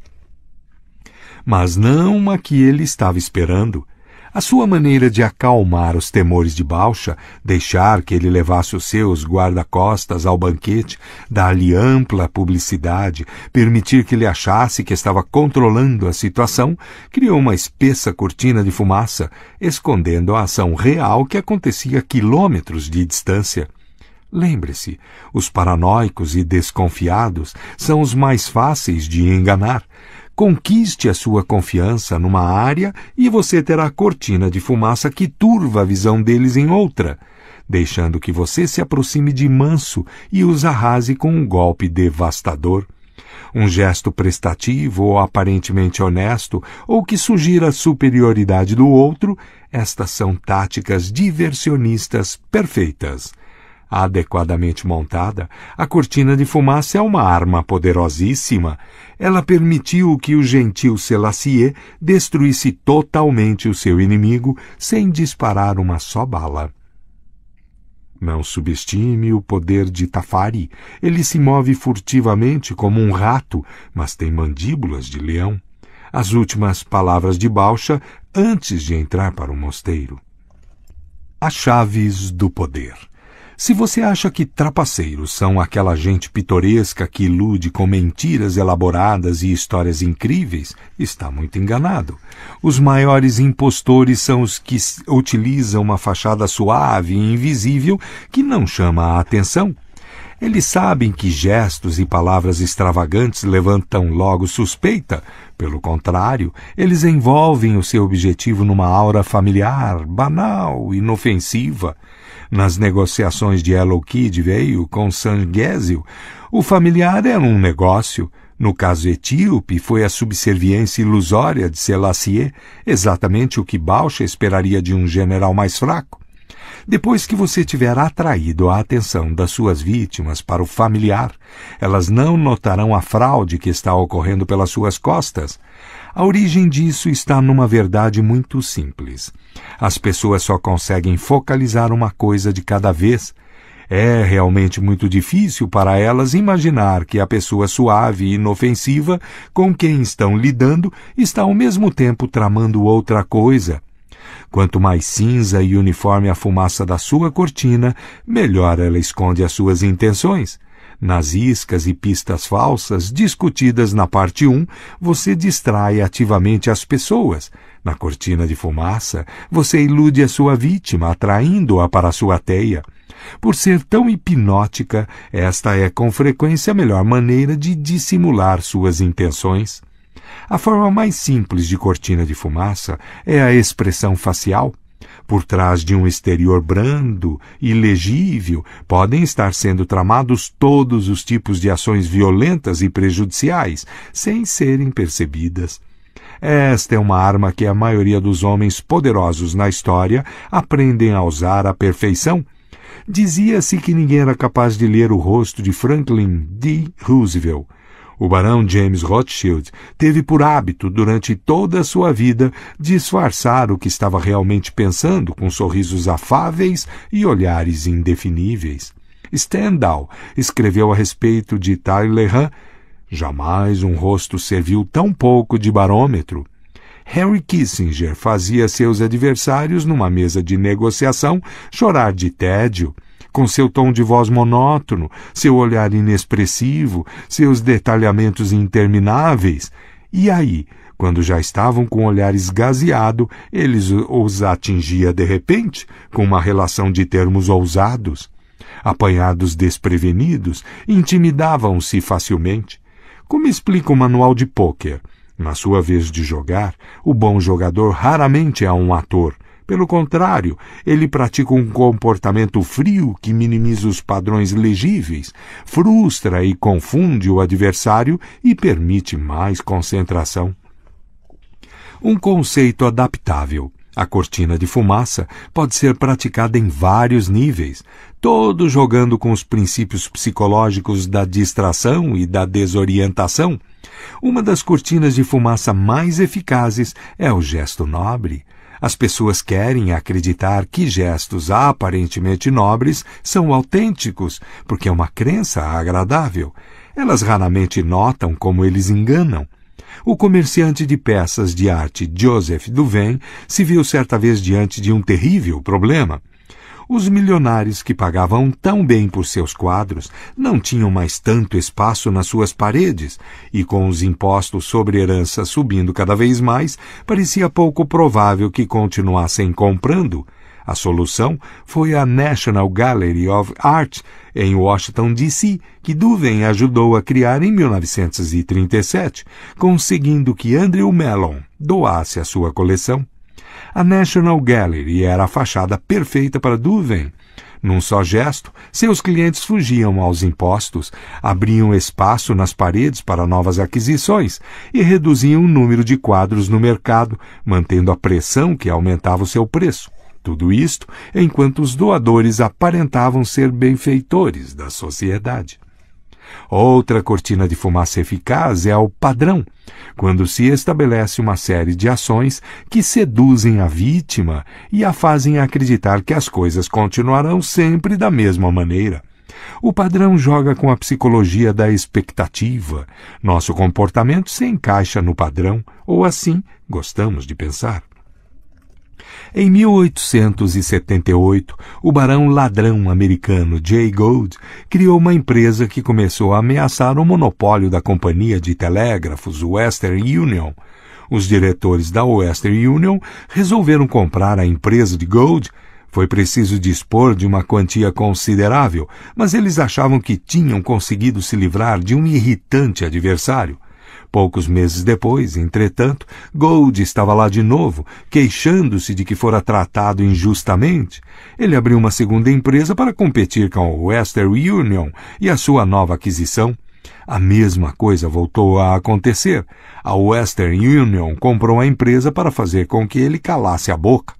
Mas não uma que ele estava esperando. A sua maneira de acalmar os temores de Bausha, deixar que ele levasse os seus guarda-costas ao banquete, dar-lhe ampla publicidade, permitir que ele achasse que estava controlando a situação, criou uma espessa cortina de fumaça, escondendo a ação real que acontecia a quilômetros de distância. Lembre-se, os paranoicos e desconfiados são os mais fáceis de enganar. Conquiste a sua confiança numa área e você terá a cortina de fumaça que turva a visão deles em outra, deixando que você se aproxime de manso e os arrase com um golpe devastador. Um gesto prestativo ou aparentemente honesto, ou que sugira a superioridade do outro, estas são táticas diversionistas perfeitas. Adequadamente montada, a cortina de fumaça é uma arma poderosíssima. Ela permitiu que o gentil Selassie destruísse totalmente o seu inimigo sem disparar uma só bala. Não subestime o poder de Tafari. Ele se move furtivamente como um rato, mas tem mandíbulas de leão. As últimas palavras de Bausha antes de entrar para o mosteiro. As chaves do poder. Se você acha que trapaceiros são aquela gente pitoresca que ilude com mentiras elaboradas e histórias incríveis, está muito enganado. Os maiores impostores são os que utilizam uma fachada suave e invisível que não chama a atenção. Eles sabem que gestos e palavras extravagantes levantam logo suspeita. Pelo contrário, eles envolvem o seu objetivo numa aura familiar, banal, inofensiva. Nas negociações de Hello Kid veio com Sangésil, o familiar era um negócio. No caso etíope, foi a subserviência ilusória de Selassie, exatamente o que Bausha esperaria de um general mais fraco. Depois que você tiver atraído a atenção das suas vítimas para o familiar, elas não notarão a fraude que está ocorrendo pelas suas costas. A origem disso está numa verdade muito simples. As pessoas só conseguem focalizar uma coisa de cada vez. É realmente muito difícil para elas imaginar que a pessoa suave e inofensiva com quem estão lidando está ao mesmo tempo tramando outra coisa. Quanto mais cinza e uniforme a fumaça da sua cortina, melhor ela esconde as suas intenções. Nas iscas e pistas falsas discutidas na parte 1, você distrai ativamente as pessoas. Na cortina de fumaça, você ilude a sua vítima, atraindo-a para a sua teia. Por ser tão hipnótica, esta é com frequência a melhor maneira de dissimular suas intenções. A forma mais simples de cortina de fumaça é a expressão facial. Por trás de um exterior brando e legível, podem estar sendo tramados todos os tipos de ações violentas e prejudiciais, sem serem percebidas. Esta é uma arma que a maioria dos homens poderosos na história aprendem a usar à perfeição. Dizia-se que ninguém era capaz de ler o rosto de Franklin D. Roosevelt. O barão James Rothschild teve por hábito, durante toda a sua vida, disfarçar o que estava realmente pensando com sorrisos afáveis e olhares indefiníveis. Stendhal escreveu a respeito de Talleyrand: jamais um rosto serviu tão pouco de barômetro. Henry Kissinger fazia seus adversários numa mesa de negociação chorar de tédio. Com seu tom de voz monótono, seu olhar inexpressivo, seus detalhamentos intermináveis. E aí, quando já estavam com o olhar esgazeado, ele os atingia de repente, com uma relação de termos ousados. Apanhados desprevenidos, intimidavam-se facilmente. Como explica o manual de pôquer? Na sua vez de jogar, o bom jogador raramente é um ator. Pelo contrário, ele pratica um comportamento frio que minimiza os padrões legíveis, frustra e confunde o adversário e permite mais concentração. Um conceito adaptável. A cortina de fumaça pode ser praticada em vários níveis, todos jogando com os princípios psicológicos da distração e da desorientação. Uma das cortinas de fumaça mais eficazes é o gesto nobre. As pessoas querem acreditar que gestos aparentemente nobres são autênticos, porque é uma crença agradável. Elas raramente notam como eles enganam. O comerciante de peças de arte Joseph Duvain se viu certa vez diante de um terrível problema. Os milionários que pagavam tão bem por seus quadros não tinham mais tanto espaço nas suas paredes, e com os impostos sobre herança subindo cada vez mais, parecia pouco provável que continuassem comprando. A solução foi a National Gallery of Art, em Washington, D.C., que Duvain ajudou a criar em 1937, conseguindo que Andrew Mellon doasse a sua coleção. A National Gallery era a fachada perfeita para Duvain. Num só gesto, seus clientes fugiam aos impostos, abriam espaço nas paredes para novas aquisições e reduziam o número de quadros no mercado, mantendo a pressão que aumentava o seu preço. Tudo isto enquanto os doadores aparentavam ser benfeitores da sociedade. Outra cortina de fumaça eficaz é o padrão, quando se estabelece uma série de ações que seduzem a vítima e a fazem acreditar que as coisas continuarão sempre da mesma maneira. O padrão joga com a psicologia da expectativa. Nosso comportamento se encaixa no padrão, ou assim gostamos de pensar. Em 1878, o barão ladrão americano Jay Gould criou uma empresa que começou a ameaçar o monopólio da companhia de telégrafos Western Union. Os diretores da Western Union resolveram comprar a empresa de Gould. Foi preciso dispor de uma quantia considerável, mas eles achavam que tinham conseguido se livrar de um irritante adversário. Poucos meses depois, entretanto, Gould estava lá de novo, queixando-se de que fora tratado injustamente. Ele abriu uma segunda empresa para competir com a Western Union e a sua nova aquisição. A mesma coisa voltou a acontecer. A Western Union comprou a empresa para fazer com que ele calasse a boca.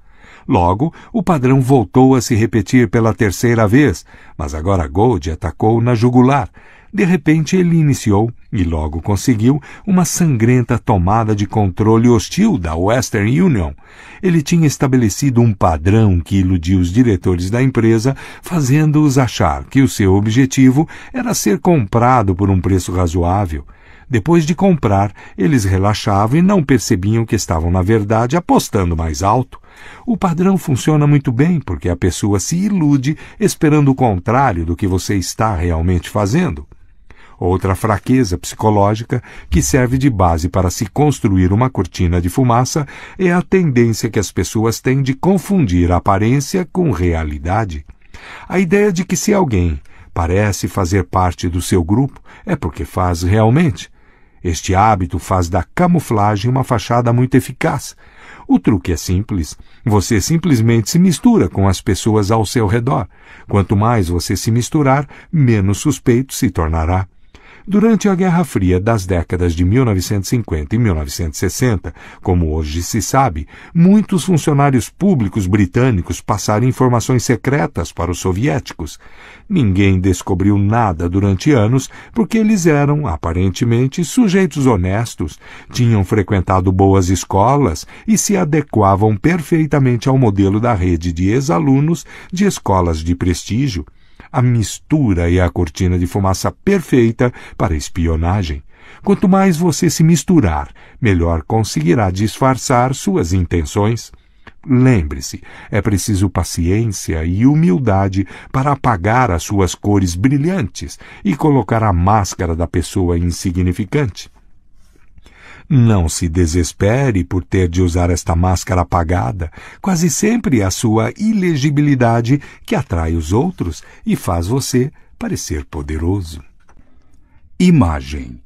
Logo, o padrão voltou a se repetir pela terceira vez, mas agora Gould atacou na jugular. De repente ele iniciou, e logo conseguiu, uma sangrenta tomada de controle hostil da Western Union. Ele tinha estabelecido um padrão que iludiu os diretores da empresa, fazendo-os achar que o seu objetivo era ser comprado por um preço razoável. Depois de comprar, eles relaxavam e não percebiam que estavam, na verdade, apostando mais alto. O padrão funciona muito bem porque a pessoa se ilude esperando o contrário do que você está realmente fazendo. Outra fraqueza psicológica que serve de base para se construir uma cortina de fumaça é a tendência que as pessoas têm de confundir aparência com realidade. A ideia de que se alguém parece fazer parte do seu grupo é porque faz realmente. Este hábito faz da camuflagem uma fachada muito eficaz. O truque é simples. Você simplesmente se mistura com as pessoas ao seu redor. Quanto mais você se misturar, menos suspeito se tornará. Durante a Guerra Fria das décadas de 1950 e 1960, como hoje se sabe, muitos funcionários públicos britânicos passaram informações secretas para os soviéticos. Ninguém descobriu nada durante anos porque eles eram, aparentemente, sujeitos honestos, tinham frequentado boas escolas e se adequavam perfeitamente ao modelo da rede de ex-alunos de escolas de prestígio. A mistura é a cortina de fumaça perfeita para espionagem. Quanto mais você se misturar, melhor conseguirá disfarçar suas intenções. Lembre-se, é preciso paciência e humildade para apagar as suas cores brilhantes e colocar a máscara da pessoa insignificante. Não se desespere por ter de usar esta máscara apagada. Quase sempre é a sua ilegibilidade que atrai os outros e faz você parecer poderoso. Imagem: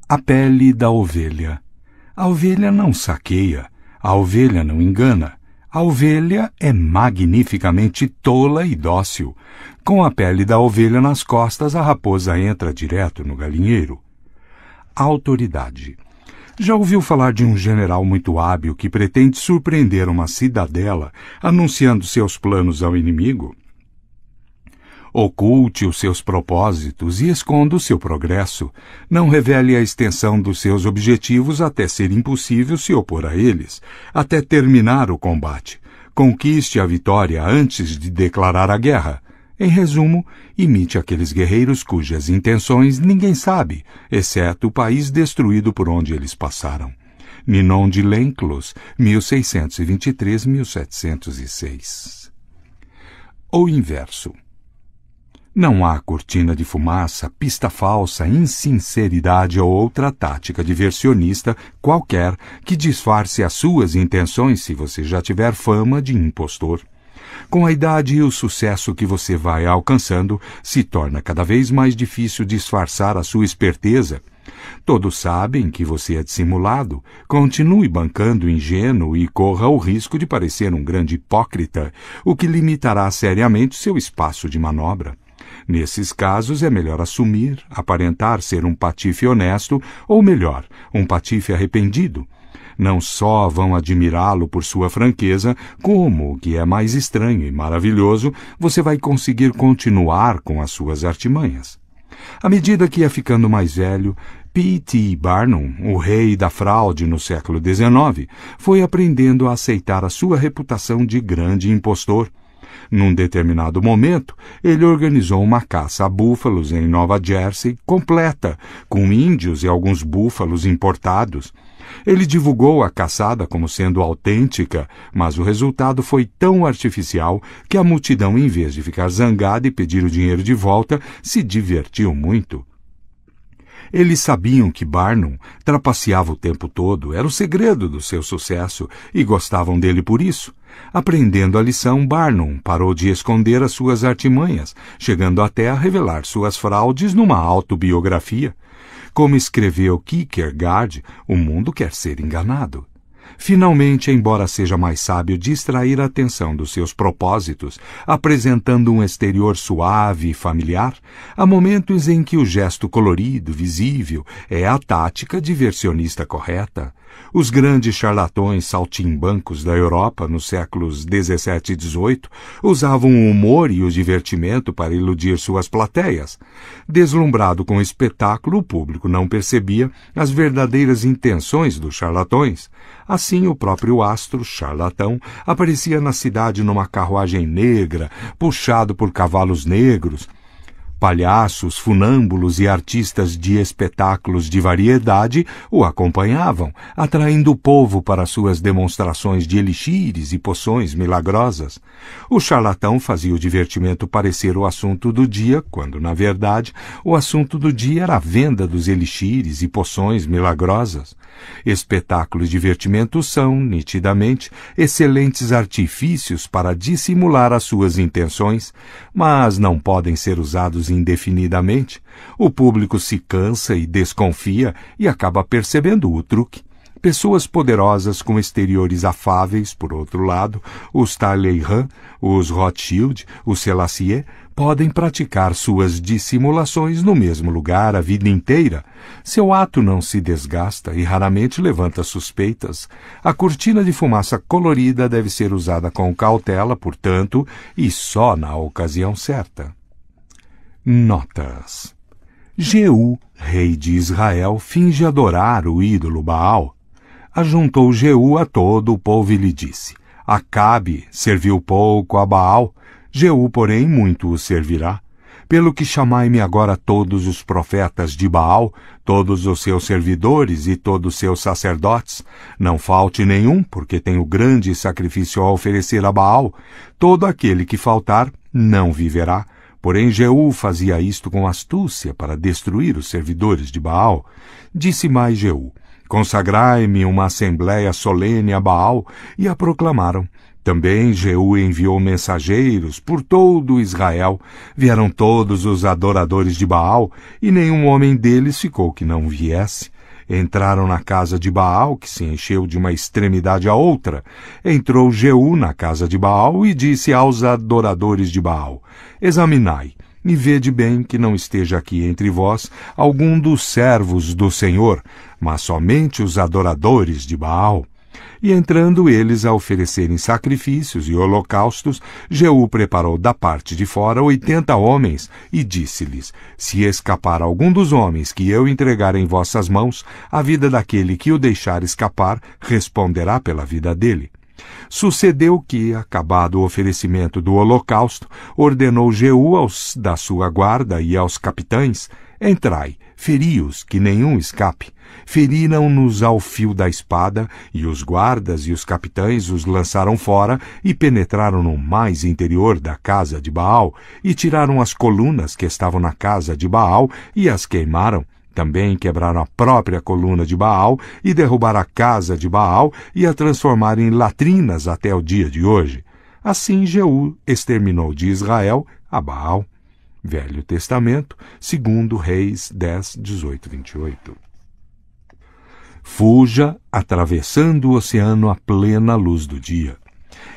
a pele da ovelha. A ovelha não saqueia, a ovelha não engana. A ovelha é magnificamente tola e dócil. Com a pele da ovelha nas costas, a raposa entra direto no galinheiro. Autoridade. Já ouviu falar de um general muito hábil que pretende surpreender uma cidadela anunciando seus planos ao inimigo? Oculte os seus propósitos e esconda o seu progresso. Não revele a extensão dos seus objetivos até ser impossível se opor a eles, até terminar o combate. Conquiste a vitória antes de declarar a guerra. Em resumo, imite aqueles guerreiros cujas intenções ninguém sabe, exceto o país destruído por onde eles passaram. Ninon de Lenclos, 1623-1706. O inverso. Não há cortina de fumaça, pista falsa, insinceridade ou outra tática diversionista qualquer que disfarce as suas intenções se você já tiver fama de impostor. Com a idade e o sucesso que você vai alcançando, se torna cada vez mais difícil disfarçar a sua esperteza. Todos sabem que você é dissimulado. Continue bancando ingênuo e corra o risco de parecer um grande hipócrita, o que limitará seriamente seu espaço de manobra. Nesses casos, é melhor assumir, aparentar ser um patife honesto, ou melhor, um patife arrependido. Não só vão admirá-lo por sua franqueza, como, o que é mais estranho e maravilhoso, você vai conseguir continuar com as suas artimanhas. À medida que ia ficando mais velho, P.T. Barnum, o rei da fraude no século XIX, foi aprendendo a aceitar a sua reputação de grande impostor. Num determinado momento, ele organizou uma caça a búfalos em Nova Jersey completa, com índios e alguns búfalos importados. Ele divulgou a caçada como sendo autêntica, mas o resultado foi tão artificial que a multidão, em vez de ficar zangada e pedir o dinheiro de volta, se divertiu muito. Eles sabiam que Barnum trapaceava o tempo todo, era o segredo do seu sucesso, e gostavam dele por isso. Aprendendo a lição, Barnum parou de esconder as suas artimanhas, chegando até a revelar suas fraudes numa autobiografia. Como escreveu Kierkegaard, o mundo quer ser enganado. Finalmente, embora seja mais sábio distrair a atenção dos seus propósitos, apresentando um exterior suave e familiar, há momentos em que o gesto colorido, visível, é a tática diversionista correta. Os grandes charlatões saltimbancos da Europa nos séculos XVII e XVIII usavam o humor e o divertimento para iludir suas plateias. Deslumbrado com o espetáculo, o público não percebia as verdadeiras intenções dos charlatões. Assim, o próprio astro charlatão aparecia na cidade numa carruagem negra, puxado por cavalos negros. Palhaços, funâmbulos e artistas de espetáculos de variedade o acompanhavam, atraindo o povo para suas demonstrações de elixires e poções milagrosas. O charlatão fazia o divertimento parecer o assunto do dia, quando, na verdade, o assunto do dia era a venda dos elixires e poções milagrosas. Espetáculos e divertimento são, nitidamente, excelentes artifícios para dissimular as suas intenções, mas não podem ser usados indefinidamente. O público se cansa e desconfia e acaba percebendo o truque. Pessoas poderosas com exteriores afáveis, por outro lado, os Talleyrand, os Rothschild, os Selassie, podem praticar suas dissimulações no mesmo lugar a vida inteira. Seu ato não se desgasta e raramente levanta suspeitas. A cortina de fumaça colorida deve ser usada com cautela, portanto, e só na ocasião certa. Notas. Jeú, rei de Israel, finge adorar o ídolo Baal. Ajuntou Jeú a todo o povo e lhe disse: Acabe serviu pouco a Baal, Jeú, porém, muito o servirá. Pelo que chamai-me agora todos os profetas de Baal, todos os seus servidores e todos os seus sacerdotes. Não falte nenhum, porque tenho grande sacrifício a oferecer a Baal. Todo aquele que faltar não viverá. Porém, Jeú fazia isto com astúcia para destruir os servidores de Baal. Disse mais Jeú: Consagrai-me uma assembleia solene a Baal, e a proclamaram. Também Jeú enviou mensageiros por todo Israel. Vieram todos os adoradores de Baal, e nenhum homem deles ficou que não viesse. Entraram na casa de Baal, que se encheu de uma extremidade à outra. Entrou Jeú na casa de Baal e disse aos adoradores de Baal: Examinai, e vede bem que não esteja aqui entre vós algum dos servos do Senhor, mas somente os adoradores de Baal. E entrando eles a oferecerem sacrifícios e holocaustos, Jeú preparou da parte de fora 80 homens e disse-lhes: Se escapar algum dos homens que eu entregar em vossas mãos, a vida daquele que o deixar escapar responderá pela vida dele. Sucedeu que, acabado o oferecimento do holocausto, ordenou Jeú aos da sua guarda e aos capitães: Entrai, feri-os, que nenhum escape. Feriram-nos ao fio da espada, e os guardas e os capitães os lançaram fora e penetraram no mais interior da casa de Baal, e tiraram as colunas que estavam na casa de Baal e as queimaram. Também quebraram a própria coluna de Baal e derrubaram a casa de Baal e a transformaram em latrinas até o dia de hoje. Assim Jeú exterminou de Israel a Baal. Velho Testamento, 2 Reis 10, 18, 28. Fuja atravessando o oceano à plena luz do dia.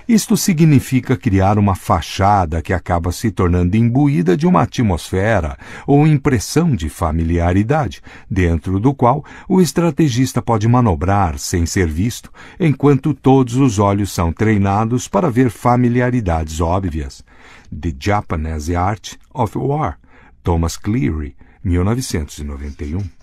Isto significa criar uma fachada que acaba se tornando imbuída de uma atmosfera ou impressão de familiaridade, dentro do qual o estrategista pode manobrar sem ser visto, enquanto todos os olhos são treinados para ver familiaridades óbvias. The Japanese Art of War, Thomas Cleary, 1991.